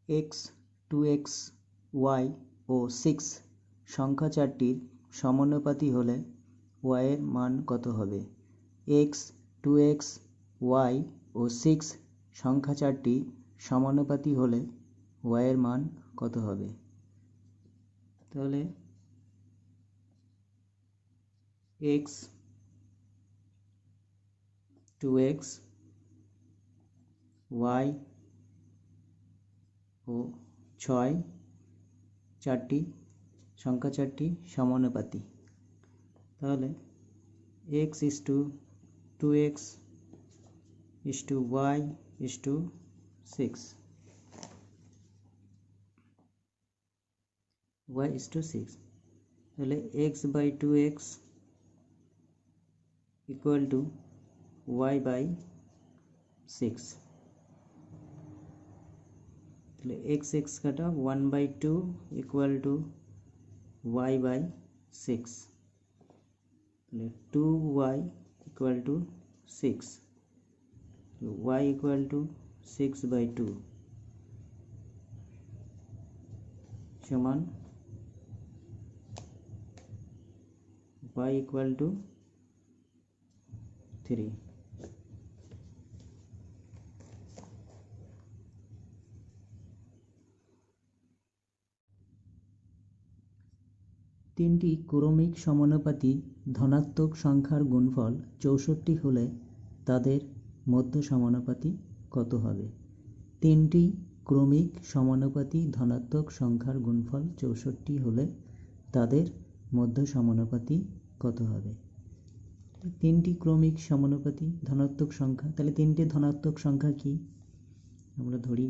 X, 2x, y ও 6 সংখ্যা চারটির সমানুপাতি হলে y এর মান কত হবে? এক্স, 2x, y ও 6 সংখ্যা চারটি সমানুপাতি হলে y এর মান কত হবে? তাহলে এক্স, 2x, y ও 6 সংখ্যা চারটি সমানুপাতি। তাহলে x is to 2x is to y is to 6, y is to 6। তাহলে x by 2x equal to y by 6। তাহলে x কাটা 1 by 2 equal to y by 6। তাহলে 2y equal to 6, y equal to 6 by 2 সমান y equal to 3। তিনটি ক্রমিক সমানুপাতি ধনাত্মক সংখ্যার গুণফল 64 হলে তাদের মধ্য সমানুপাতি কত হবে? তিনটি ক্রমিক সমানুপাতি ধনাত্মক সংখ্যার গুণফল 64 হলে তাদের মধ্য সমানুপাতি কত হবে? তিনটি ক্রমিক সমানুপাতি ধনাত্মক সংখ্যা, তাহলে তিনটি ধনাত্মক সংখ্যা কি? আমরা ধরি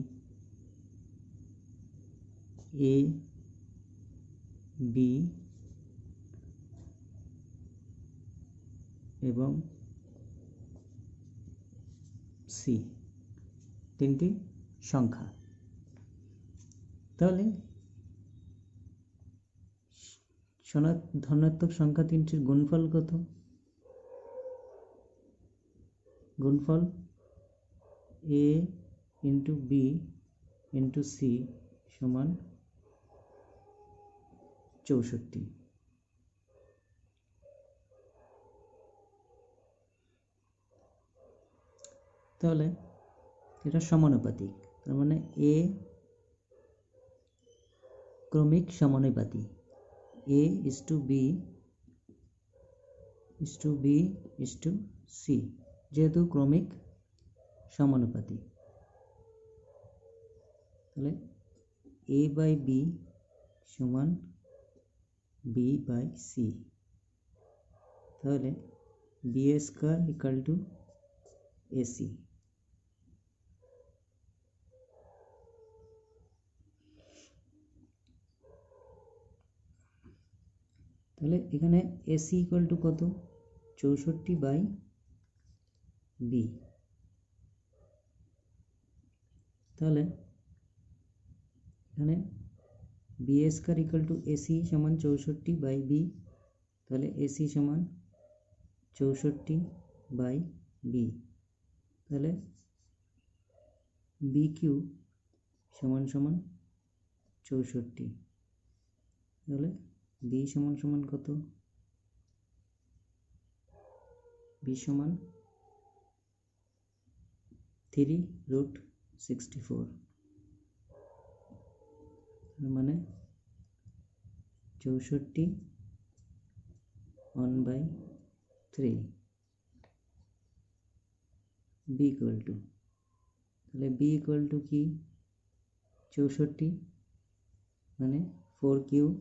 a, b এবং c, তিনটি সংখ্যা। তাহলে ধনাত্মক সংখ্যা তিনটির গুণফল কত? গুণফল a into b into c সমান 64। তাহলে এটা সমানুপাতিক, তার মানে a ক্রমিক সমানুপাতি, a is to b is to b is to c, যেহেতু ক্রমিক সমানুপাতি। তাহলে a by b সমান b by c। তাহলে b square equal to ac। তাহলে এখানে ac ইকুয়াল টু কত? 64 বাই b। তাহলে এখানে b square equal to ac সমান 64 বাই b। তাহলে ac সমান 64 বাই b। তাহলে b কিউব সমান 64। তাহলে b সমান কত? b সমান 3√64, মানে 64 1/3। b ইকুয়াল টু, তাহলে b ইকুয়াল টু কি? 64 মানে 4 কিউব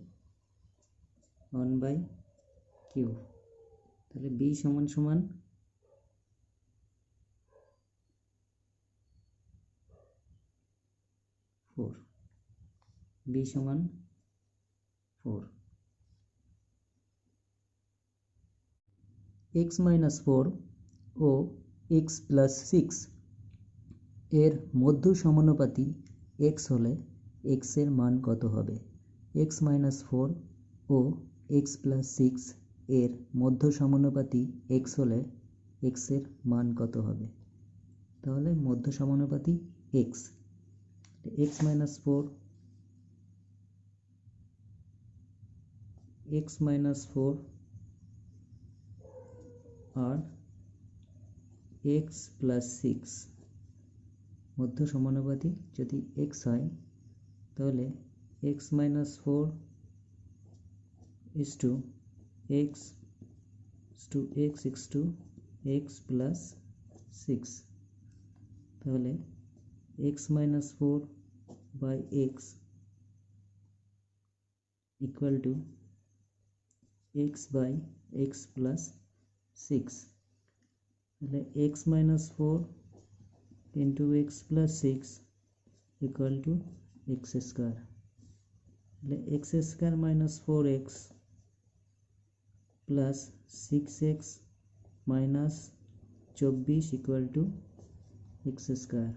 1/কিউব। তাহলে b সমান 4, b সমান 4। x - 4 ও x + 6 এর মধ্য সমানুপাতি x হলে x এর মান কত হবে? x - 4 ও x + 6 এর মধ্য সমানুপাতি x হলে x এর মান কত হবে? তাহলে মধ্য সমানুপাতি x, x minus 4 আর x plus 6 মধ্য সমানুপাতি যদি x হয় তাহলে x minus 4 is to x to x plus 6 তাহলে x minus 4 by x equal to x by x plus 6 তাহলে x minus 4 into x plus 6 equal to x square তাহলে x square minus 4x plus 6x minus 24 equal to x square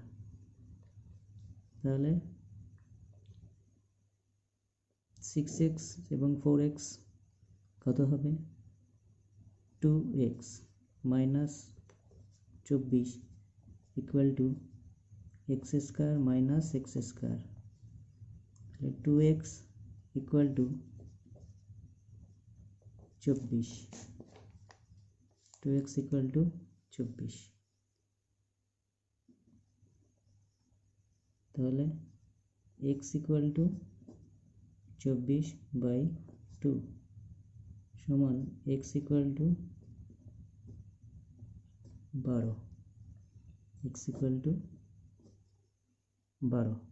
তাহলে 6x এবং 4x কত হবে 2x minus 24 equal to x square minus x square তাহলে 2x equal to 24 2x equal to 24 তাহলে x equal to 24 by 2 সমান x equal to 12 x equal to 12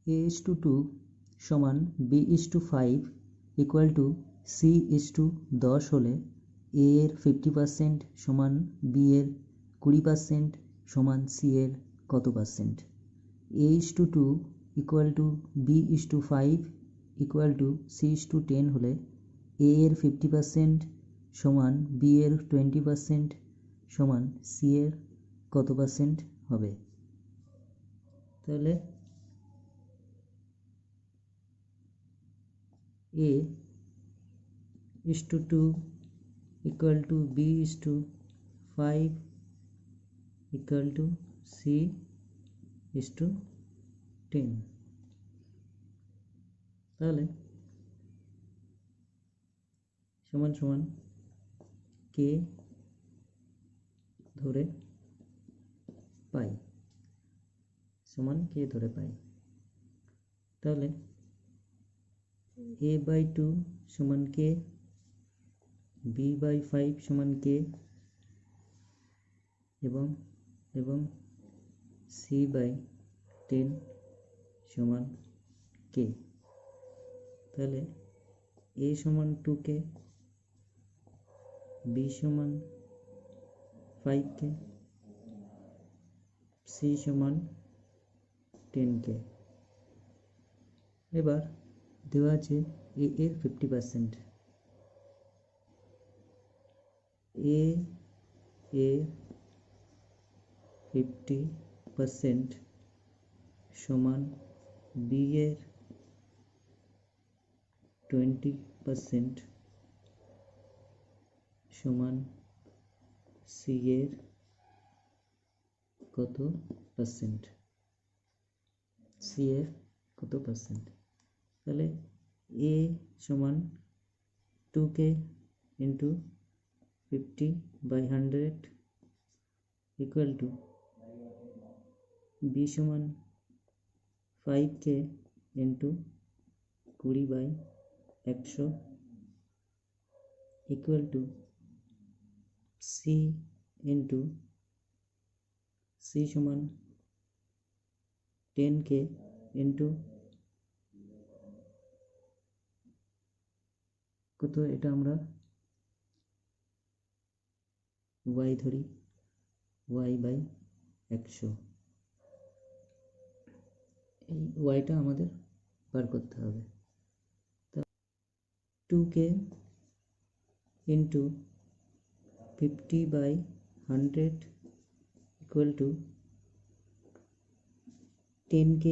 a is to 2 সমান b is to 5 equal to c is to 10 হলে a এর 50% সমান b এর 20% সমান c এর কত percent a is to 2 equal to b is to 5 equal to c is to 10 হলে a এর 50% সমান b এর 20% সমান c এর কত পার্সেন্ট হবে তাহলে a is to 2 equal to b is to 5 equal to c is to 10 তাহলে সমান সমান k ধরে পাই সমান k ধরে পাই তাহলে a by 2 সমান k b by 5 সমান k এবং c by 10 সমান k তাহলে a সমান 2k b সমান 5k c সমান 10k এবার দেওয়া আছে a এর 50% a এর 50% সমান b এর 20% সমান c এর কত পার্সেন্ট c এর কত পার্সেন্ট তাহলে a সমান 2k into 50 by 100 equal to b সমান 5k into 20 by 100 equal to c into c সমান 10k into কত এটা আমরা y ধরি y by 100 এই yটা আমাদের বার করতে হবে 2k into 50 by 100 equal to 10k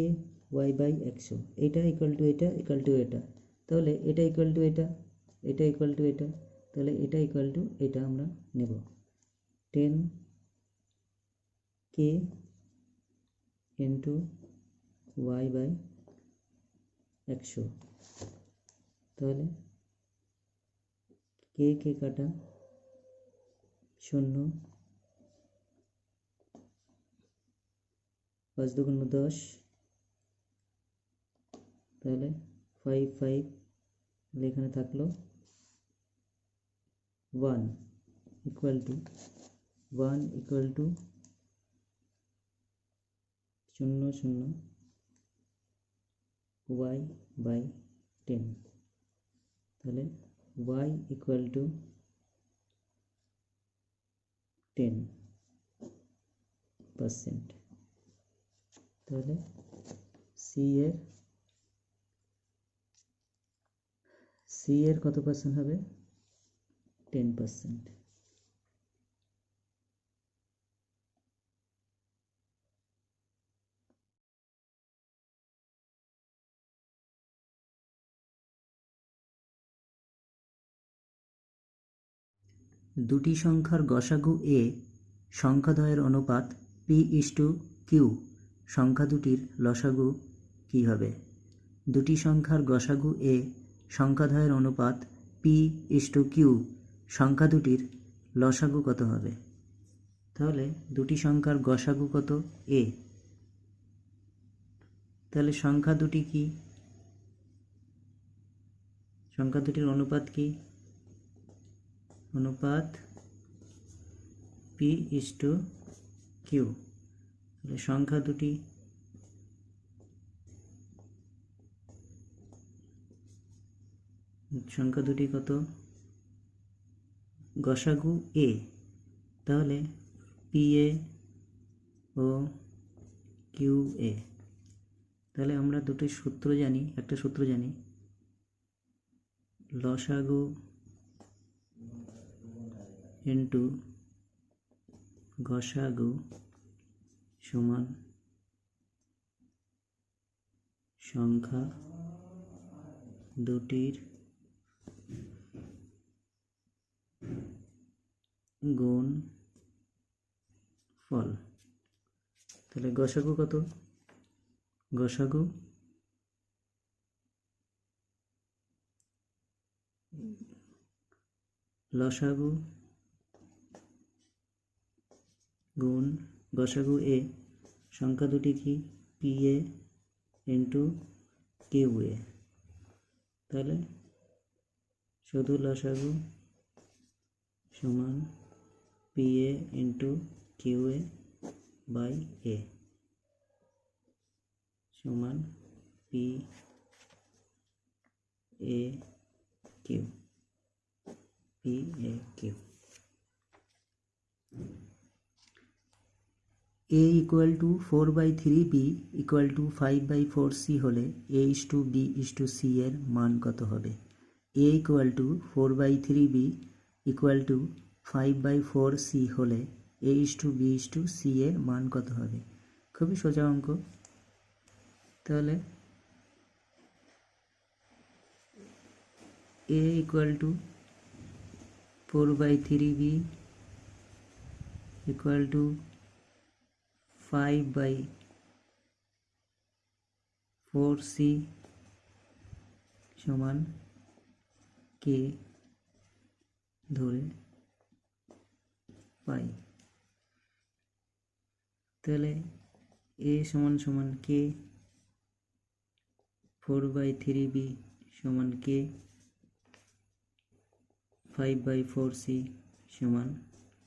y by 100 এটা equal to এটা equal to এটা তাহলে এটা equal to এটা এটা equal to এটা তাহলে এটা equal to এটা আমরা নেব 10 কে ইন্টু ওয়াই বাই 100। তাহলে কে কাটা 0, 5 2 10, তাহলে 5 এখানে থাকলো 1 ইকুয়াল টু 0 0 y বাই 10। তাহলে y ইকুয়াল টু 10%। তাহলে সি এর কত পার্সেন্ট হবে? 10%। দুটি সংখ্যার গসাগু এ সংখ্যাদ্বয়ের অনুপাত p/q, সংখ্যা দুটির লসাগু কী হবে? দুটি সংখ্যার গসাগু এ সংখ্যাদ্বয়ের অনুপাত p/q, সংখ্যা দুটির লসাগু কত হবে? তাহলে দুটি সংখ্যার গসাগু কত? এ। তাহলে সংখ্যা দুটি কি? সংখ্যা দুটির অনুপাত কি? অনুপাত p/q। তাহলে সংখ্যা দুটি কত? গসাগু এ। তাহলে pa ও qa। তাহলে আমরা একটা সূত্র জানি, লসাগু ইন্টু গসাগু সমান সংখ্যা দুটির গুণফল। তাহলে গসাগু কত? গসাগু লসাগু গুণ গসাগু এ, সংখ্যা দুটি কি? pa into qa। তাহলে শুধু লসাগু সমান pa into qa by a সমান PAQ। a equal to 4/3b equal to 5/4c হলে a/b/c এর মান কত হবে? a equal to 4/3b equal to 5/4c হলে a/b/c এর মান কত হবে? খুবই সোজা অঙ্ক। তাহলে a equal to 4/3b equal to 5/4c সমান k ধরে পাই। তাহলে a সমান k, 4/3b সমান k, 5/4c সমান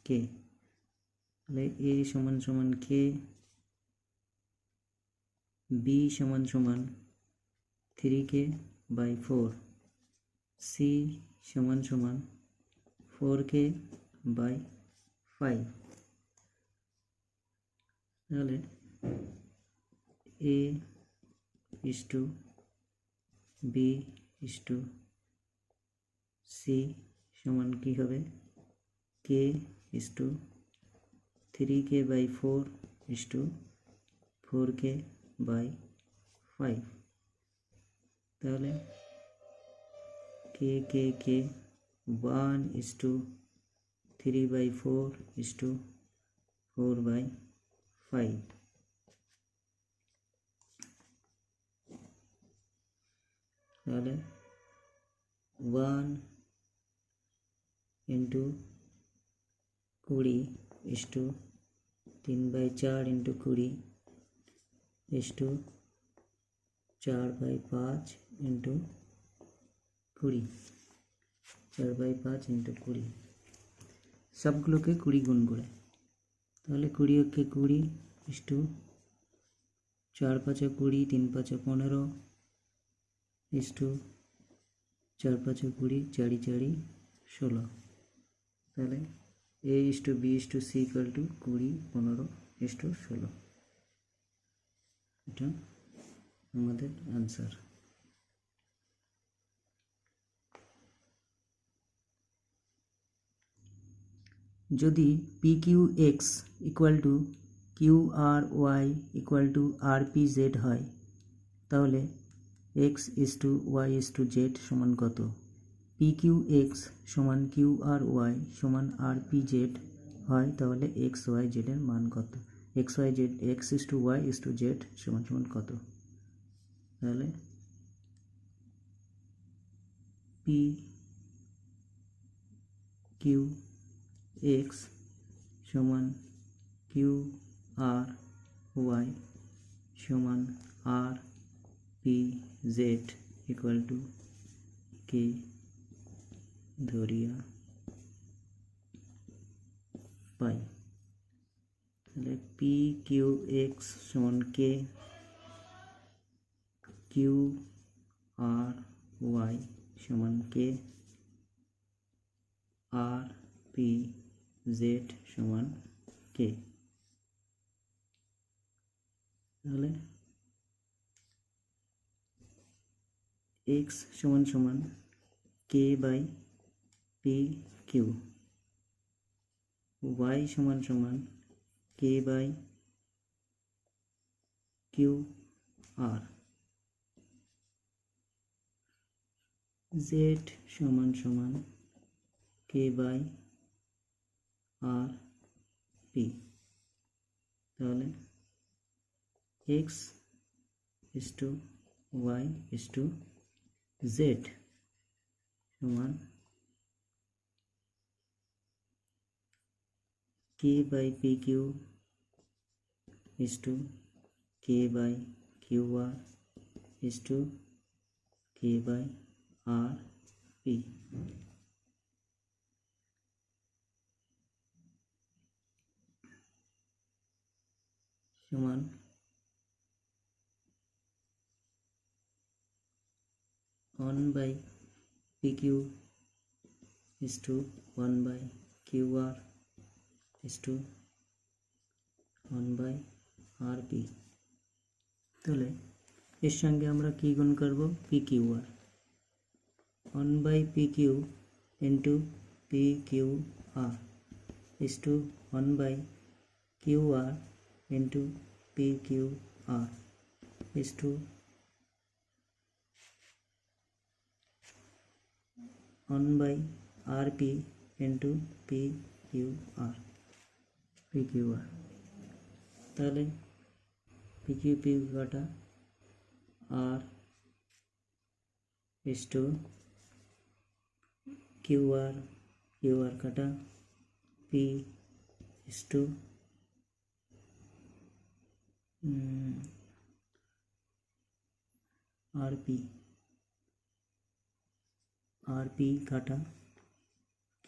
k। তাহলে a সমান k, b সমান 3k/4, c সমান 4k/5। তাহলে a/b/c সমান কি হবে? k/3k/4 4k/5। তাহলে k 1/3/4 4/5। 5, তাহলে 1 into 20 is to 3/4 into 20 is to 4/5 into 20, 4/5 into 20, সবগুলোকে 20 গুণ করে, তাহলে 20 কে 20 ইস্টু 4×5 20, 3×5 15 ইস্টু 4×5 20, 4×4 16, তাহলে A is to B is to C equal to 20 15 is to 16, এটা আমাদের আনসার। যদি PQX equal to QRY equal to RPZ হয়, তাহলে X is to Y is to Z সমান কত? PQX সমান QRY সমান RPZ হয়, তাহলে XYZ এর মান কত? XYZ X is to Y is to Z সমান সমান কত? তাহলে PQX সমান QRY সমান RPZ ইকুয়াল টু K ধরিয়া পাই। তাহলে PQX সমান K, QRY সমান K, RPZ সমান K। তাহলে X সমান সমান K/PQ, Y সমান সমান K/QR, Z সমান সমান K/RP। তাহলে X is to Y is to Z সমান K/PQ is to K/QR is to K/RP. সমান 1/PQ is to 1/QR is to 1/RP। তাহলে এর সঙ্গে আমরা কি গুণ করব? PQR, 1/PQ into PQR is to 1/QR into PQR is to 1/RP into PQR। তাহলে PQ কাটা, R is to QR কাটা, P is to RP কাটা, Q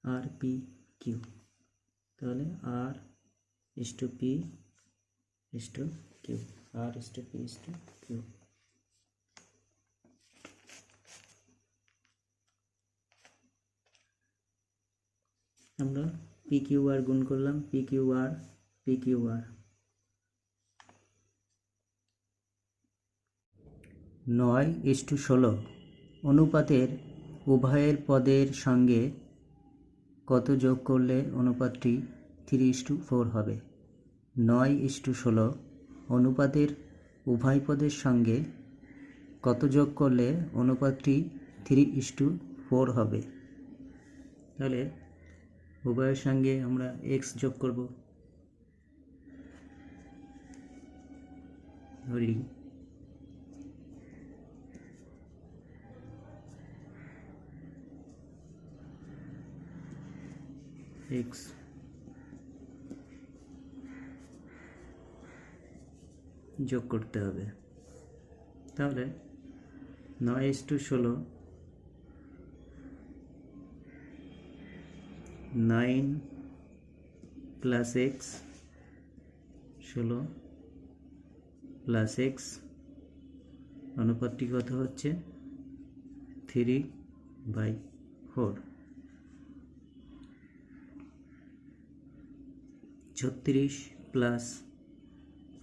RPQ। তাহলে R is to P is to Q, R is to P is to Q। আমরা PQR গুণ করলাম, PQR 9:16 অনুপাতের উভয়ের পদের সঙ্গে কত যোগ করলে অনুপাতটি 3:4 হবে? 9:16 অনুপাতের উভয় পদের সঙ্গে কত যোগ করলে অনুপাতটি 3:4 হবে? তাহলে উভয়ের সঙ্গে আমরা x যোগ করব। ধরি x যোগ করতে হবে। তাহলে 9:16 9 প্লাস এক্স 16 প্লাস এক্স অনুপাতটি কত হচ্ছে 3/4। 36 প্লাস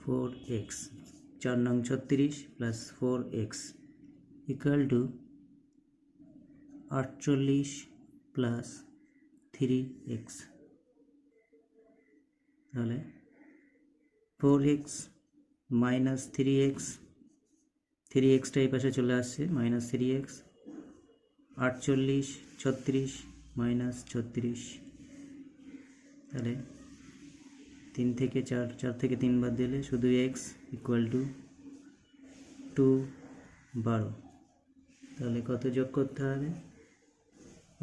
4x 4 নং 36 plus 4x equal to 48 plus 3x। তাহলে 4x মাইনাস 3x 3xটা এই পাশে চলে আসছে মাইনাস 3x 48 36 মাইনাস 36। তাহলে 3 থেকে 4 4 থেকে 3 বাদ দিলে শুধু x ইকুয়াল টু 2/12। তাহলে কত যোগ করতে হবে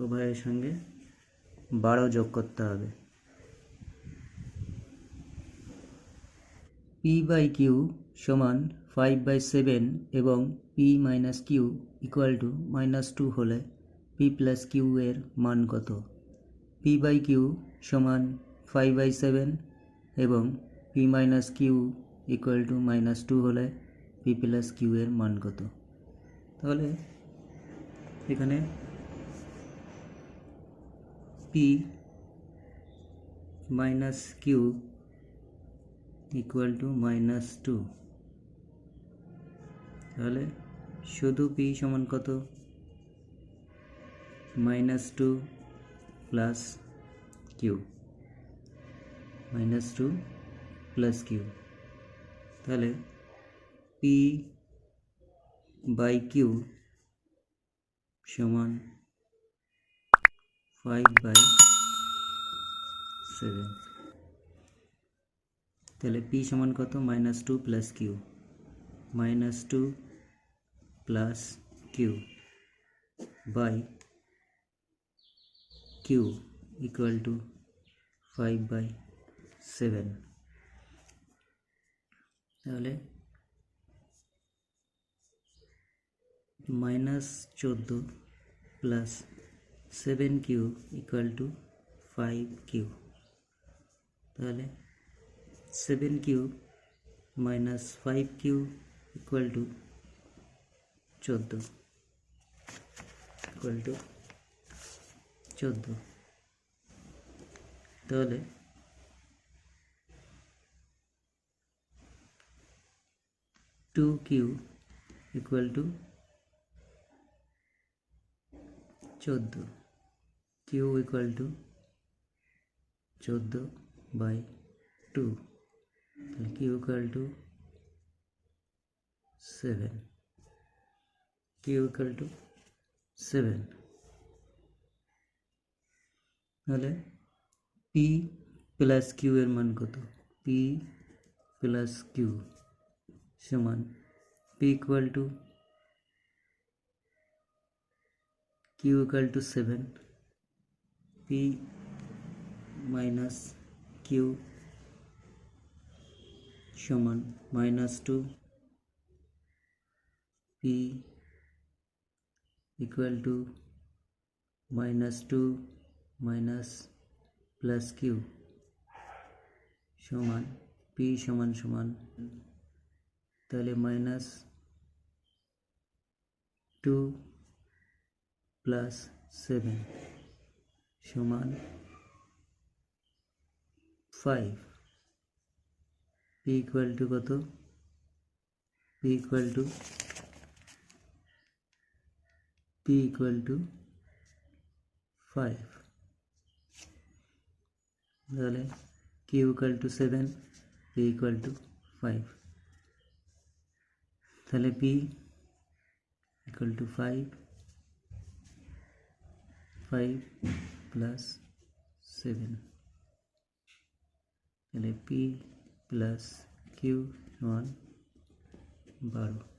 উভয়ের সঙ্গে 12 যোগ করতে হবে। p/q সমান 5/7 এবং p minus q equal two -2 হলে p প্লাস q এর মান কত? p/q সমান 5/7 এবং p minus q equal two -2 হলে p প্লাস q এর মান কত? তাহলে এখানে p minus q equal two -2। তাহলে শুধু p সমান কত -2 প্লাস q -2 প্লাস q। তাহলে p/q সমান 5/7। তাহলে p সমান কত -2 plus q -2 plus q by q equal to 5/7। তাহলে -14 plus 7q equal to 5q। তাহলে 7q minus 5q equal to 14 তাহলে 2q equal to 14 q equal two 14/2 তাহলে q equal two 7 q equal two 7। তাহলে p plus q এর মান কত? p plus q সমান p equal to q equal two 7 p minus q সমান -2 p equal to -2 minus plus q সমান p সমান তাহলে -2 প্লাস 7 সমান 5। p ইকুয়াল টু কত? p equal to 5। তাহলে q equal two 7 p equal to 5। তাহলে p equal to 5 5 plus 7, তাহলে P plus Q সমান 12।